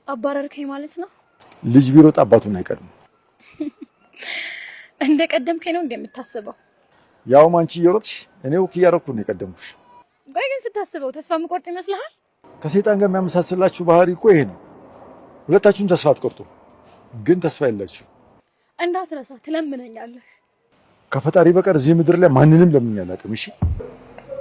አባረርከኝ ማለት ነው? ልጅ ቢሮጥ አባቱን አይቀርም። እንደ ቀደምከኝ ነው እንደምታስበው? ያው አንቺ እየሮጥሽ እኔው እያረኩ ነው የቀደምኩሽ። ቆይ ግን ስታስበው ተስፋ የምቆርጥ ይመስልሃል? ከሰይጣን ጋር የሚያመሳስላችሁ ባህሪ እኮ ይሄ ነው። ሁለታችሁም ተስፋ አትቆርጡ፣ ግን ተስፋ የላችሁ። እንዳትረሳ ትለምነኛለህ። ከፈጣሪ በቀር እዚህ ምድር ላይ ማንንም ለምኜ አላውቅም። እሺ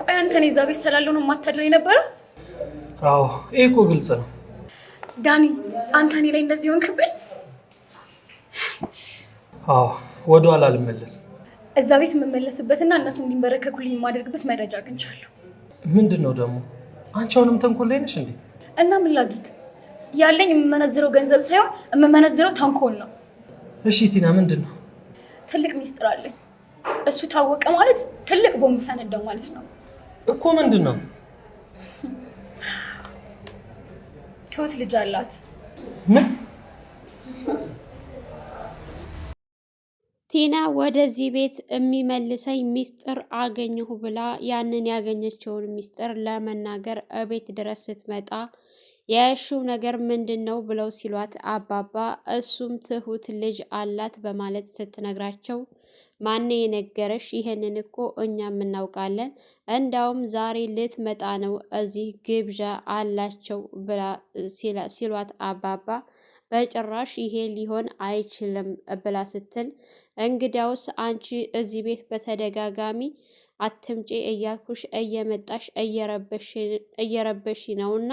ቆይ አንተን እዛ ቤት ስላለው ነው የማታድረው የነበረው? አዎ ይሄ እኮ ግልጽ ነው። ዳኒ አንተ እኔ ላይ እንደዚህ ሆንክብኝ? አዎ ወደኋላ አልመለስም። እዛ ቤት የምመለስበትና እነሱ እንዲንበረከኩልኝ የማደርግበት መረጃ አግኝቻለሁ። ምንድነው ደግሞ? አንቺ አሁንም ተንኮል ላይ ነሽ እንዴ? እና ምን ላድርግ? ያለኝ የምመነዝረው ገንዘብ ሳይሆን የምመነዝረው ተንኮል ነው። እሺ ቲና ምንድነው? ትልቅ ሚስጥር አለኝ። እሱ ታወቀ ማለት ትልቅ ቦምብ ፈነዳው ማለት ነው እኮ። ምንድነው? ትሁት ልጅ አላት። ምን? ቲና ወደዚህ ቤት የሚመልሰኝ ሚስጥር አገኘሁ ብላ ያንን ያገኘችውን ሚስጥር ለመናገር እቤት ድረስ ስትመጣ የእሺው ነገር ምንድን ነው ብለው ሲሏት አባባ እሱም ትሁት ልጅ አላት በማለት ስትነግራቸው ማን የነገረሽ? ይሄንን እኮ እኛም እናውቃለን። እንዳውም ዛሬ ልትመጣ ነው፣ እዚህ ግብዣ አላቸው ብላ ሲሏት አባባ በጭራሽ ይሄ ሊሆን አይችልም ብላ ስትል እንግዲያውስ አንቺ እዚህ ቤት በተደጋጋሚ አትምጪ እያልኩሽ እየመጣሽ እየረበሽ ነውና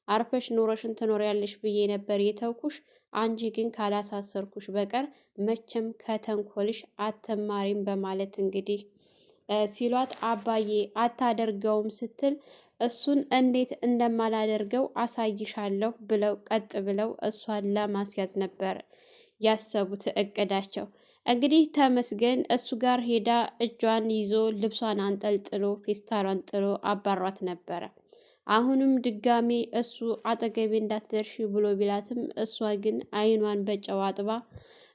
አርፈሽ ኑሮሽን ትኖሪያለሽ ብዬ ነበር የተውኩሽ። አንቺ ግን ካላሳሰርኩሽ በቀር መቼም ከተንኮልሽ አትማሪም በማለት እንግዲህ ሲሏት አባዬ አታደርገውም ስትል እሱን እንዴት እንደማላደርገው አሳይሻለሁ ብለው ቀጥ ብለው እሷን ለማስያዝ ነበር ያሰቡት እቅዳቸው። እንግዲህ ተመስገን እሱ ጋር ሄዳ እጇን ይዞ ልብሷን አንጠልጥሎ ፌስታሏን ጥሎ አባሯት ነበረ። አሁንም ድጋሜ እሱ አጠገቤ እንዳትደርሺ ብሎ ቢላትም እሷ ግን አይኗን በጨው አጥባ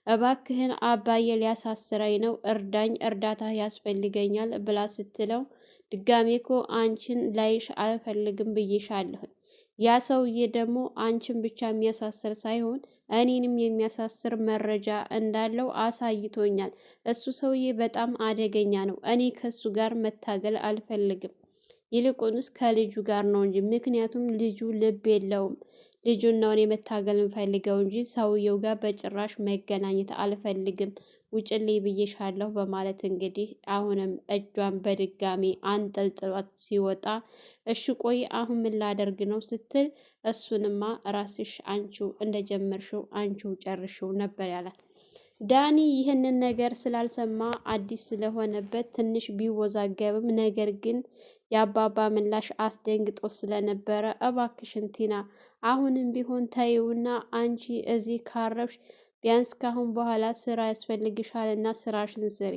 እባክህን አባዬ ሊያሳስረኝ ነው፣ እርዳኝ፣ እርዳታ ያስፈልገኛል ብላ ስትለው ድጋሜ እኮ አንቺን ላይሽ አልፈልግም ብዬሻለሁኝ። ያ ሰውዬ ደግሞ አንቺን ብቻ የሚያሳስር ሳይሆን እኔንም የሚያሳስር መረጃ እንዳለው አሳይቶኛል። እሱ ሰውዬ በጣም አደገኛ ነው። እኔ ከሱ ጋር መታገል አልፈልግም። ይልቁንስ ከልጁ ጋር ነው እንጂ፣ ምክንያቱም ልጁ ልብ የለውም። ልጁን ነው እኔ መታገል የምፈልገው እንጂ ሰውየው ጋር በጭራሽ መገናኘት አልፈልግም። ውጭልኝ ብዬሻለሁ በማለት እንግዲህ አሁንም እጇን በድጋሚ አንጠልጥሏት ሲወጣ እሺ ቆይ አሁን ምን ላደርግ ነው ስትል እሱንማ ራስሽ አንቺው እንደጀመርሽው አንቺው ጨርሽው ነበር ያላት። ዳኒ ይህንን ነገር ስላልሰማ አዲስ ስለሆነበት ትንሽ ቢወዛገብም ነገር ግን የአባባ ምላሽ አስደንግጦ ስለነበረ እባክሽን ቲና አሁንም ቢሆን ተይውና አንቺ እዚህ ካረብሽ ቢያንስ ካሁን በኋላ ስራ ያስፈልግሻል እና ስራሽን ስሪ።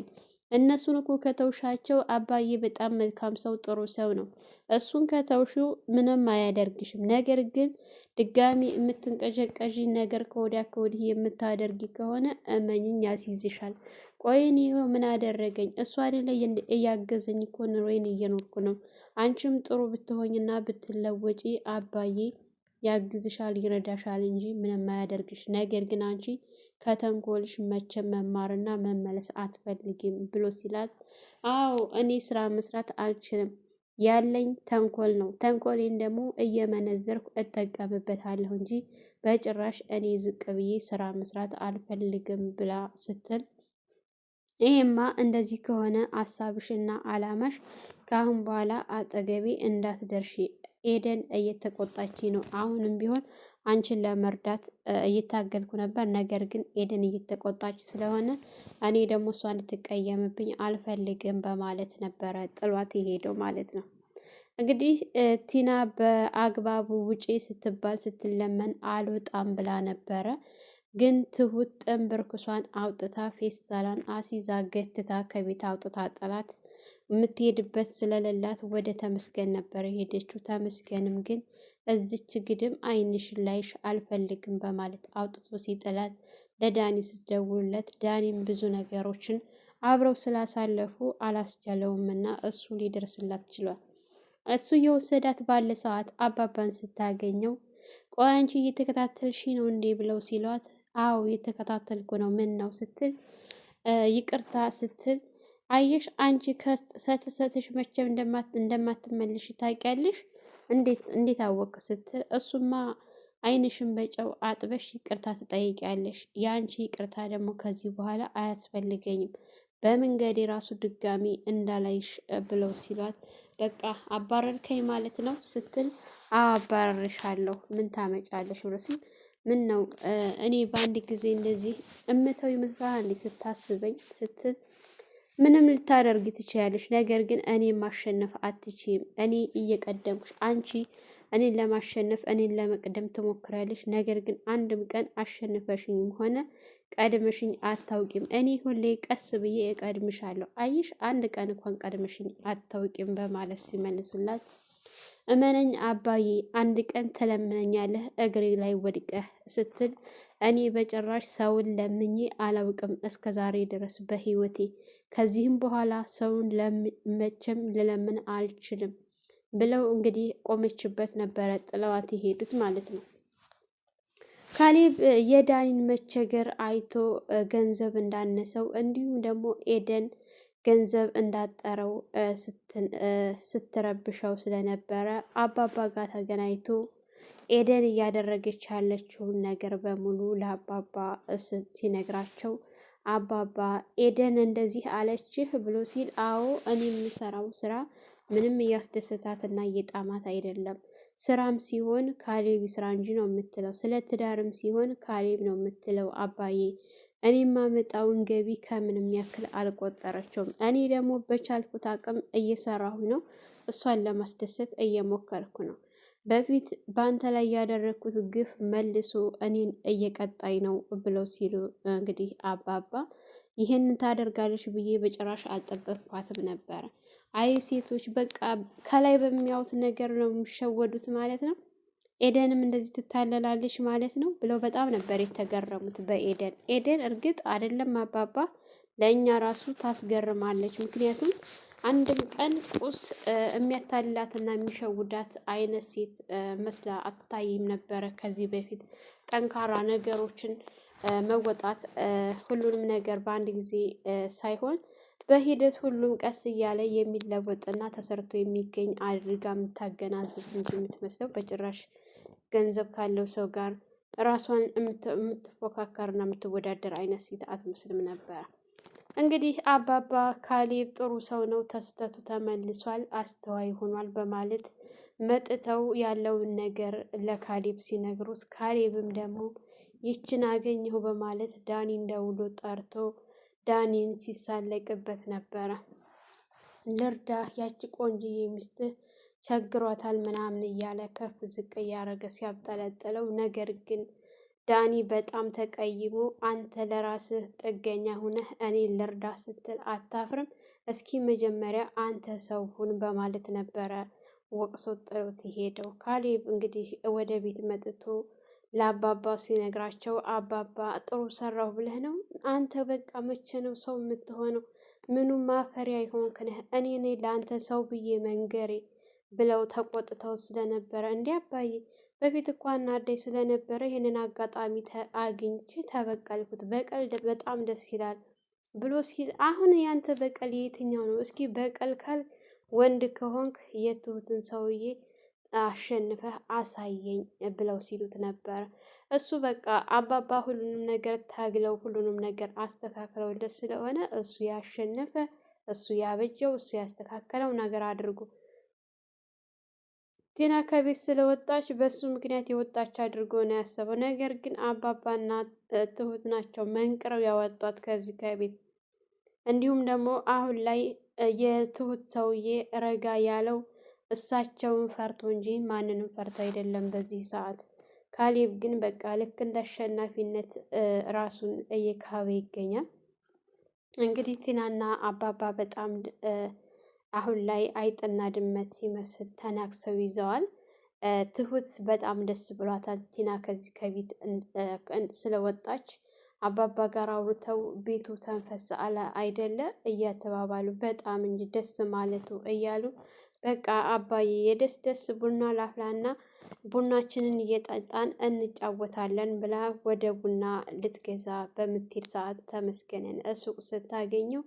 እነሱን እኮ ከተውሻቸው አባዬ በጣም መልካም ሰው ጥሩ ሰው ነው። እሱን ከተውሽው ምንም አያደርግሽም። ነገር ግን ድጋሚ የምትንቀዠቀዥ ነገር ከወዲያ ከወዲህ የምታደርጊ ከሆነ እመኝኝ ያስይዝሻል። ቆይን ይኸው ምን አደረገኝ? እሱ አይደለ እያገዘኝ እኮ ኑሮዬን እየኖርኩ ነው። አንቺም ጥሩ ብትሆኝና ብትለወጪ አባዬ ያግዝሻል፣ ይረዳሻል እንጂ ምንም አያደርግሽ። ነገር ግን አንቺ ከተንኮልሽ መቼም መማርና መመለስ አትፈልጊም ብሎ ሲላት፣ አዎ እኔ ስራ መስራት አልችልም፣ ያለኝ ተንኮል ነው። ተንኮሌን ደግሞ እየመነዘርኩ እጠቀምበታለሁ እንጂ በጭራሽ እኔ ዝቅ ብዬ ስራ መስራት አልፈልግም ብላ ስትል፣ ይሄማ እንደዚህ ከሆነ ሀሳብሽና አላማሽ ከአሁን በኋላ አጠገቤ እንዳትደርሺ። ኤደን እየተቆጣች ነው። አሁንም ቢሆን አንቺን ለመርዳት እየታገልኩ ነበር። ነገር ግን ኤደን እየተቆጣች ስለሆነ እኔ ደግሞ እሷ እንድትቀየምብኝ አልፈልግም በማለት ነበረ ጥሏት የሄደው ማለት ነው። እንግዲህ ቲና በአግባቡ ውጪ ስትባል ስትለመን አልወጣም ብላ ነበረ። ግን ትሁት ጥንብርክሷን አውጥታ ፌስታሏን አሲዛ ገትታ ከቤት አውጥታ ጠላት የምትሄድበት ስለሌላት ወደ ተመስገን ነበር የሄደችው። ተመስገንም ግን እዚች ግድም አይንሽን ላይሽ አልፈልግም በማለት አውጥቶ ሲጥላት ለዳኒ ስትደውልለት ዳኒም ብዙ ነገሮችን አብረው ስላሳለፉ አላስቻለውም እና እሱ ሊደርስላት ችሏል። እሱ የወሰዳት ባለ ሰዓት አባባን ስታገኘው ቆይ አንቺ እየተከታተልሽ ነው እንዴ ብለው ሲሏት አዎ እየተከታተልኩ ነው ምን ነው ስትል ይቅርታ ስትል አየሽ አንቺ ከስተትሽ መቼም እንደማትመልሽ ታውቂያለሽ እንዴት አወቅ ስትል እሱማ ዓይንሽን በጨው አጥበሽ ይቅርታ ትጠይቂያለሽ የአንቺ ይቅርታ ደግሞ ከዚህ በኋላ አያስፈልገኝም በመንገዴ ራሱ ድጋሚ እንዳላይሽ ብለው ሲሏት በቃ አባረርከኝ ማለት ነው ስትል አባረርሻለሁ ምን ታመጫለሽ ብሎ ሲል ምን ነው እኔ በአንድ ጊዜ እንደዚህ እምተው ይመስላል ስታስበኝ ስትል ምንም ልታደርጊ ትችያለሽ፣ ነገር ግን እኔ ማሸነፍ አትችይም። እኔ እየቀደምኩሽ አንቺ እኔን ለማሸነፍ እኔን ለመቅደም ትሞክራለሽ፣ ነገር ግን አንድም ቀን አሸንፈሽኝም ሆነ ቀድመሽኝ አታውቂም። እኔ ሁሌ ቀስ ብዬ እቀድምሻለሁ። አይሽ አንድ ቀን እንኳን ቀድመሽኝ አታውቂም በማለት ሲመልሱላት እመነኝ አባዬ አንድ ቀን ትለምነኛለህ እግሬ ላይ ወድቀህ ስትል እኔ በጭራሽ ሰውን ለምኜ አላውቅም እስከ ዛሬ ድረስ በህይወቴ። ከዚህም በኋላ ሰውን መቼም ልለምን አልችልም ብለው እንግዲህ ቆመችበት ነበረ ጥለዋት የሄዱት ማለት ነው። ካሌብ የዳኒን መቸገር አይቶ ገንዘብ እንዳነሰው እንዲሁም ደግሞ ኤደን ገንዘብ እንዳጠረው ስትረብሸው ስለነበረ አባባ ጋር ተገናኝቶ ኤደን እያደረገች ያለችውን ነገር በሙሉ ለአባባ ሲነግራቸው አባባ ኤደን እንደዚህ አለችህ ብሎ ሲል አዎ እኔ የምሰራው ስራ ምንም እያስደሰታትና እየጣማት አይደለም። ስራም ሲሆን ካሌብ ስራ እንጂ ነው የምትለው። ስለ ትዳርም ሲሆን ካሌብ ነው የምትለው። አባዬ እኔ የማመጣውን ገቢ ከምንም ያክል አልቆጠረችውም። እኔ ደግሞ በቻልኩት አቅም እየሰራሁ ነው። እሷን ለማስደሰት እየሞከርኩ ነው። በፊት በአንተ ላይ ያደረግኩት ግፍ መልሶ እኔን እየቀጣይ ነው ብለው ሲሉ እንግዲህ አባባ ይህንን ታደርጋለች ብዬ በጭራሽ አልጠበቅኳትም ነበረ። አይ ሴቶች በቃ ከላይ በሚያዩት ነገር ነው የሚሸወዱት ማለት ነው። ኤደንም እንደዚህ ትታለላለች ማለት ነው ብለው በጣም ነበር የተገረሙት በኤደን። ኤደን እርግጥ አይደለም አባባ ለእኛ ራሱ ታስገርማለች። ምክንያቱም አንድም ቀን ቁስ የሚያታልላትና የሚሸውዳት አይነት ሴት መስላ አትታይም ነበረ ከዚህ በፊት። ጠንካራ ነገሮችን መወጣት ሁሉንም ነገር በአንድ ጊዜ ሳይሆን በሂደት ሁሉም ቀስ እያለ የሚለወጥና ተሰርቶ የሚገኝ አድርጋ የምታገናዝብ እንጂ የምትመስለው በጭራሽ ገንዘብ ካለው ሰው ጋር ራሷን የምትፎካከርና የምትወዳደር አይነት ሴት አትመስልም ነበር። እንግዲህ አባባ ካሌብ ጥሩ ሰው ነው፣ ተስተቱ ተመልሷል፣ አስተዋይ ሆኗል በማለት መጥተው ያለውን ነገር ለካሌብ ሲነግሩት ካሌብም ደግሞ ይችን አገኘሁ በማለት ዳኒን ደውሎ ጠርቶ ዳኒን ሲሳለቅበት ነበረ። ልርዳ ያቺ ቆንጅዬ ሚስት ቸግሯታል ምናምን እያለ ከፍ ዝቅ እያደረገ ሲያብጠለጥለው፣ ነገር ግን ዳኒ በጣም ተቀይሞ አንተ ለራስህ ጥገኛ ሁነህ እኔ ልርዳ ስትል አታፍርም? እስኪ መጀመሪያ አንተ ሰው ሁን በማለት ነበረ ወቅሶ ጥሎት የሄደው። ካሌብ እንግዲህ ወደ ቤት መጥቶ ለአባባ ሲነግራቸው አባባ ጥሩ ሰራሁ ብለህ ነው አንተ? በቃ መቼ ነው ሰው የምትሆነው? ምኑም ማፈሪያ ይሆንክ ነህ? እኔ ነኝ ለአንተ ሰው ብዬ መንገሬ ብለው ተቆጥተው ስለነበረ እንዲህ አባዬ በፊት እኮ አናደኝ ስለነበረ ይህንን አጋጣሚ አግኝቼ ተበቀልኩት። በቀል በጣም ደስ ይላል ብሎ ሲል አሁን ያንተ በቀል የትኛው ነው? እስኪ በቀል ካል ወንድ ከሆንክ የትሁትን ሰውዬ አሸንፈህ አሳየኝ ብለው ሲሉት ነበረ። እሱ በቃ አባባ ሁሉንም ነገር ታግለው ሁሉንም ነገር አስተካክለውለት ስለሆነ እሱ ያሸነፈ እሱ ያበጀው እሱ ያስተካከለው ነገር አድርጎ ቲና ከቤት ስለወጣች በሱ ምክንያት የወጣች አድርጎ ነው ያሰበው። ነገር ግን አባባና ትሁት ናቸው መንቅረው ያወጧት ከዚህ ከቤት። እንዲሁም ደግሞ አሁን ላይ የትሁት ሰውዬ ረጋ ያለው እሳቸውን ፈርቶ እንጂ ማንንም ፈርቶ አይደለም በዚህ ሰዓት። ካሌብ ግን በቃ ልክ እንደ አሸናፊነት ራሱን እየካበ ይገኛል። እንግዲህ ቲናና አባባ በጣም አሁን ላይ አይጥና ድመት ይመስል ተናክሰው ይዘዋል። ትሁት በጣም ደስ ብሏታል ቲና ከዚህ ከቤት ስለወጣች። አባባ ጋር አውርተው ቤቱ ተንፈስ አለ አይደለ እያተባባሉ በጣም እንጂ ደስ ማለቱ እያሉ በቃ አባዬ የደስ ደስ ቡና ላፍላና ቡናችንን እየጠጣን እንጫወታለን ብላ ወደ ቡና ልትገዛ በምትሄድ ሰዓት ተመስገንን ሱቅ ስታገኘው፣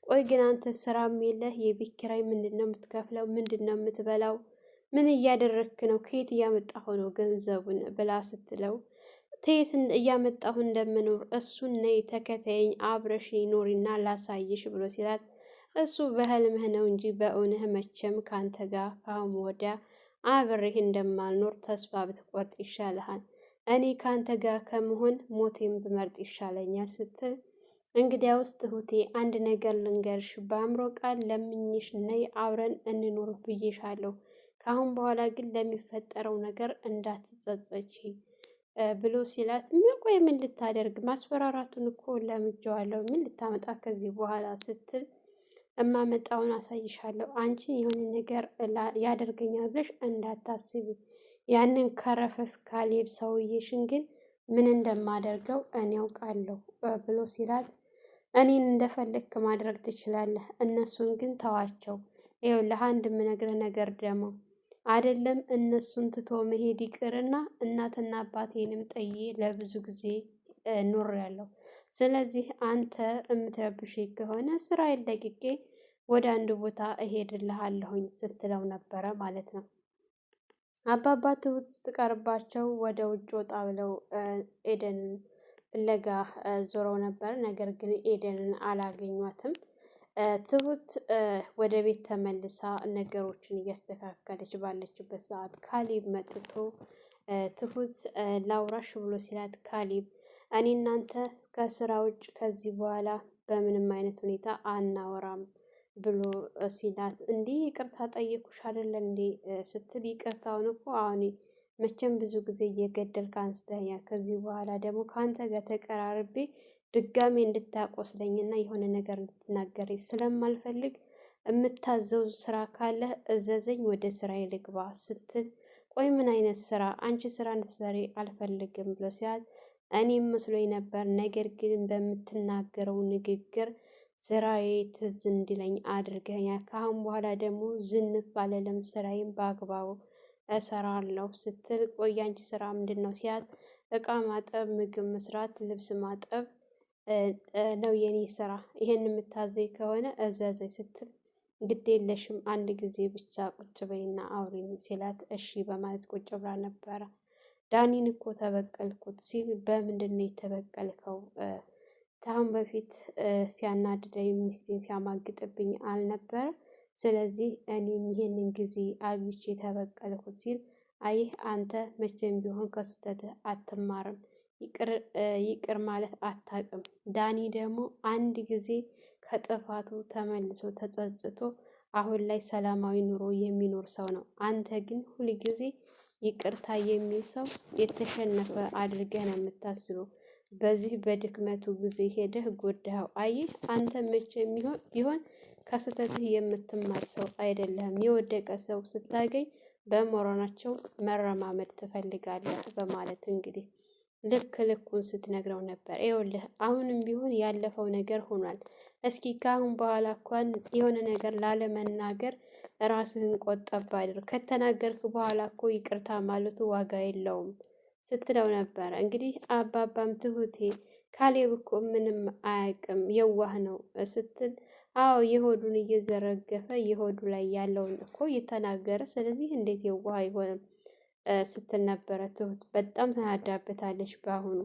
ቆይ ግን አንተ ስራም የለህ የቤት ኪራይ ምንድን ነው የምትከፍለው? ምንድን ነው የምትበላው? ምን እያደረግክ ነው? ከየት እያመጣሁ ነው ገንዘቡን ብላ ስትለው፣ ከየት እያመጣሁ እንደምኖር እሱን ነይ ተከተይኝ አብረሽ ኖሪና ላሳይሽ ብሎ ሲላት፣ እሱ በህልምህ ነው እንጂ በእውንህ መቼም ከአንተ ጋር ካሁን ወዲያ አብሬህ እንደማልኖር ተስፋ ብትቆርጥ ይሻልሃል። እኔ ከአንተ ጋር ከመሆን ሞቴን ብመርጥ ይሻለኛል ስትል፣ እንግዲያውስ ትሁቴ አንድ ነገር ልንገርሽ፣ በአእምሮ ቃል ለምኝሽ ነይ አብረን እንኖር ብዬሻለሁ። ከአሁን በኋላ ግን ለሚፈጠረው ነገር እንዳትጸጸቺ ብሎ ሲላት፣ ቆይ ምን ልታደርግ? ማስፈራራቱን እኮ ለምጄዋለሁ። ምን ልታመጣ ከዚህ በኋላ ስትል፣ እማመጣውን አሳይሻለሁ። አንቺ የሆነ ነገር ያደርገኛል ብለሽ እንዳታስቢ። ያንን ከረፈፍ ካሌብ ሰውዬሽን ግን ምን እንደማደርገው እኔ ያውቃለሁ ብሎ ሲላት፣ እኔን እንደፈለግክ ማድረግ ትችላለህ፣ እነሱን ግን ተዋቸው። ይኸውልህ አንድ የምነግርህ ነገር ደግሞ አይደለም እነሱን ትቶ መሄድ ይቅርና እናትና አባቴንም ጥዬ ለብዙ ጊዜ ኖሬያለሁ። ስለዚህ አንተ የምትረብሽ ከሆነ ስራዬን ለቅቄ ወደ አንድ ቦታ እሄድልሃለሁኝ ስትለው ነበረ ማለት ነው። አባባ ትሁት ስትቀርባቸው ወደ ውጭ ወጣ ብለው ኤደንን ፍለጋ ዞረው ነበር። ነገር ግን ኤደንን አላገኟትም። ትሁት ወደ ቤት ተመልሳ ነገሮችን እያስተካከለች ባለችበት ሰዓት ካሌብ መጥቶ ትሁት ላውራሽ ብሎ ሲላት፣ ካሌብ እኔ እናንተ ከስራ ውጭ ከዚህ በኋላ በምንም አይነት ሁኔታ አናወራም ብሎ ሲላት፣ እንዲህ ይቅርታ ጠየኩሽ አይደለ እንዴ ስትል፣ ይቅርታውን እኮ አሁን መቼም ብዙ ጊዜ እየገደልክ አንስተኸኛል። ከዚህ በኋላ ደግሞ ከአንተ ጋር ተቀራርቤ ድጋሜ እንድታቆስለኝና የሆነ ነገር እንድትናገረኝ ስለማልፈልግ የምታዘው ስራ ካለ እዘዘኝ፣ ወደ ስራ ልግባ ስትል፣ ቆይ ምን አይነት ስራ? አንቺ ስራ እንድትሰሪ አልፈልግም ብሎ ሲያት፣ እኔም መስሎኝ ነበር፣ ነገር ግን በምትናገረው ንግግር ስራዬ ትዝ እንዲለኝ አድርገኛል። ከአሁን በኋላ ደግሞ ዝንፍ ባለለም ስራዬን በአግባቡ እሰራለሁ ስትል፣ ቆይ አንቺ ስራ ምንድን ነው ሲያት፣ እቃ ማጠብ፣ ምግብ መስራት፣ ልብስ ማጠብ ነው የኔ ስራ። ይሄን የምታዘኝ ከሆነ እዘዘኝ ስትል፣ ግድ የለሽም አንድ ጊዜ ብቻ ቁጭ በይና አውሪኝ ሲላት፣ እሺ በማለት ቁጭ ብላ ነበረ። ዳኒን እኮ ተበቀልኩት ሲል፣ በምንድን ነው የተበቀልከው? ከአሁን በፊት ሲያናድደኝ ሚስቴን ሲያማግጥብኝ አልነበረ? ስለዚህ እኔም ይሄንን ጊዜ አግኝቼ ተበቀልኩት ሲል፣ አይህ አንተ መቼም ቢሆን ከስህተትህ አትማርም፣ ይቅር ማለት አታውቅም። ዳኒ ደግሞ አንድ ጊዜ ከጥፋቱ ተመልሶ ተጸጽቶ አሁን ላይ ሰላማዊ ኑሮ የሚኖር ሰው ነው። አንተ ግን ሁልጊዜ ይቅርታ የሚል ሰው የተሸነፈ አድርገህ ነው የምታስበው። በዚህ በድክመቱ ጊዜ ሄደህ ጎዳኸው። አይህ አንተ መቼም ቢሆን ከስህተትህ የምትማር ሰው አይደለህም። የወደቀ ሰው ስታገኝ በመሆናቸው መረማመድ ትፈልጋለህ በማለት እንግዲህ ልክ ልኩን ስትነግረው ነበር። ይኸውልህ አሁንም ቢሆን ያለፈው ነገር ሆኗል። እስኪ ከአሁን በኋላ እንኳን የሆነ ነገር ላለመናገር ራስህን ቆጠብ አድርግ። ከተናገርክ በኋላ እኮ ይቅርታ ማለቱ ዋጋ የለውም ስትለው ነበረ። እንግዲህ አባባም ትሁቴ ካሌብ እኮ ምንም አያውቅም የዋህ ነው ስትል፣ አዎ የሆዱን እየዘረገፈ የሆዱ ላይ ያለውን እኮ እየተናገረ፣ ስለዚህ እንዴት የዋህ አይሆንም ስትል ነበረ። ትሁት በጣም ተናዳበታለች በአሁኑ።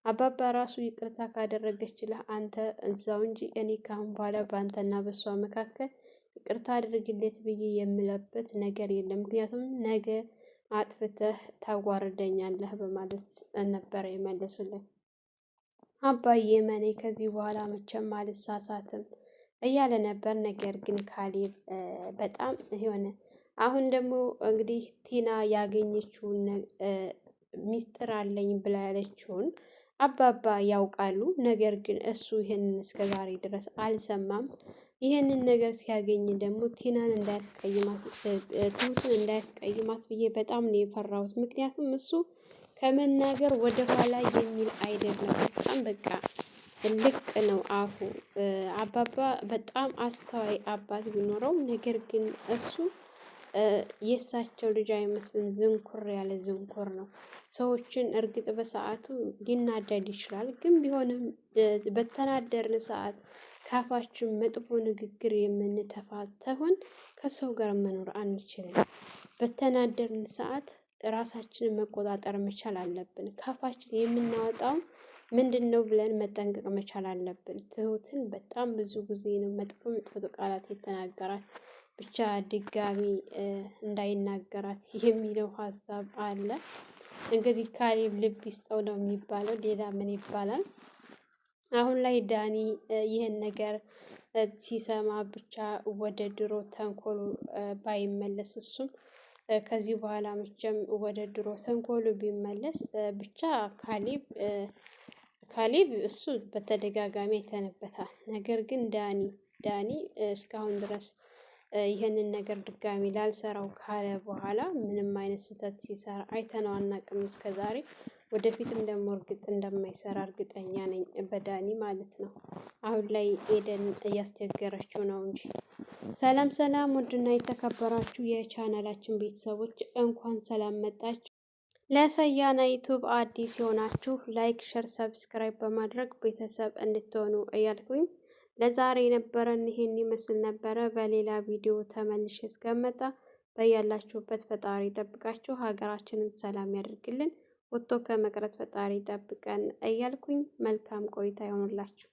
አባባ ራሱ ይቅርታ ካደረገችልህ አንተ እዛው እንጂ እኔ ካሁን በኋላ በአንተና በእሷ መካከል ይቅርታ አድርግለት ብዬ የምለበት ነገር የለም፣ ምክንያቱም ነገ አጥፍተህ ታዋርደኛለህ በማለት ነበረ የመለሱልን። አባዬ መኔ ከዚህ በኋላ መቼም አልሳሳትም እያለ ነበር። ነገር ግን ካሌብ በጣም የሆነ አሁን ደግሞ እንግዲህ ቲና ያገኘችውን ሚስጥር አለኝ ብላ ያለችውን አባባ ያውቃሉ። ነገር ግን እሱ ይህንን እስከ ዛሬ ድረስ አልሰማም። ይህንን ነገር ሲያገኝ ደግሞ ቲናን እንዳያስቀይማት ትሁትን እንዳያስቀይማት ብዬ በጣም ነው የፈራሁት። ምክንያቱም እሱ ከመናገር ወደ ኋላ የሚል አይደለም። በጣም በቃ ልቅ ነው አፉ። አባባ በጣም አስተዋይ አባት ቢኖረው፣ ነገር ግን እሱ የእሳቸው ልጅ አይመስልም። ዝንኩር ያለ ዝንኩር ነው። ሰዎችን እርግጥ በሰዓቱ ሊናደድ ይችላል፣ ግን ቢሆንም በተናደርን ሰዓት ካፋችን መጥፎ ንግግር የምንተፋ ተሆን ከሰው ጋር መኖር አንችልም። በተናደርን ሰዓት ራሳችንን መቆጣጠር መቻል አለብን። ካፋችን የምናወጣው ምንድን ነው ብለን መጠንቀቅ መቻል አለብን። ትሁትን በጣም ብዙ ጊዜ ነው መጥፎ ቃላት የተናገራት። ብቻ ድጋሚ እንዳይናገራት የሚለው ሀሳብ አለ። እንግዲህ ካሌብ ልብ ይስጠው ነው የሚባለው፣ ሌላ ምን ይባላል? አሁን ላይ ዳኒ ይህን ነገር ሲሰማ ብቻ ወደ ድሮ ተንኮሉ ባይመለስ፣ እሱም ከዚህ በኋላ መቼም ወደ ድሮ ተንኮሉ ቢመለስ ብቻ ካሌብ እሱ በተደጋጋሚ አይተንበታል። ነገር ግን ዳኒ እስካሁን ድረስ ይህንን ነገር ድጋሚ ላልሰራው ካለ በኋላ ምንም አይነት ስህተት ሲሰራ አይተነው አናውቅም እስከዛሬ። ወደፊትም ደግሞ እርግጥ እንደማይሰራ እርግጠኛ ነኝ፣ በዳኒ ማለት ነው። አሁን ላይ ኤደን እያስቸገረችው ነው እንጂ። ሰላም ሰላም! ውድና የተከበራችሁ የቻናላችን ቤተሰቦች እንኳን ሰላም መጣችሁ። ለሰያና ዩቱብ አዲስ የሆናችሁ ላይክ፣ ሸር፣ ሰብስክራይብ በማድረግ ቤተሰብ እንድትሆኑ እያልኩኝ ለዛሬ የነበረን ይሄን ይመስል ነበረ። በሌላ ቪዲዮ ተመልሼ እስከመጣ በያላችሁበት ፈጣሪ ይጠብቃችሁ፣ ሀገራችንን ሰላም ያደርግልን፣ ወጥቶ ከመቅረት ፈጣሪ ይጠብቀን እያልኩኝ መልካም ቆይታ ይሆኑላችሁ።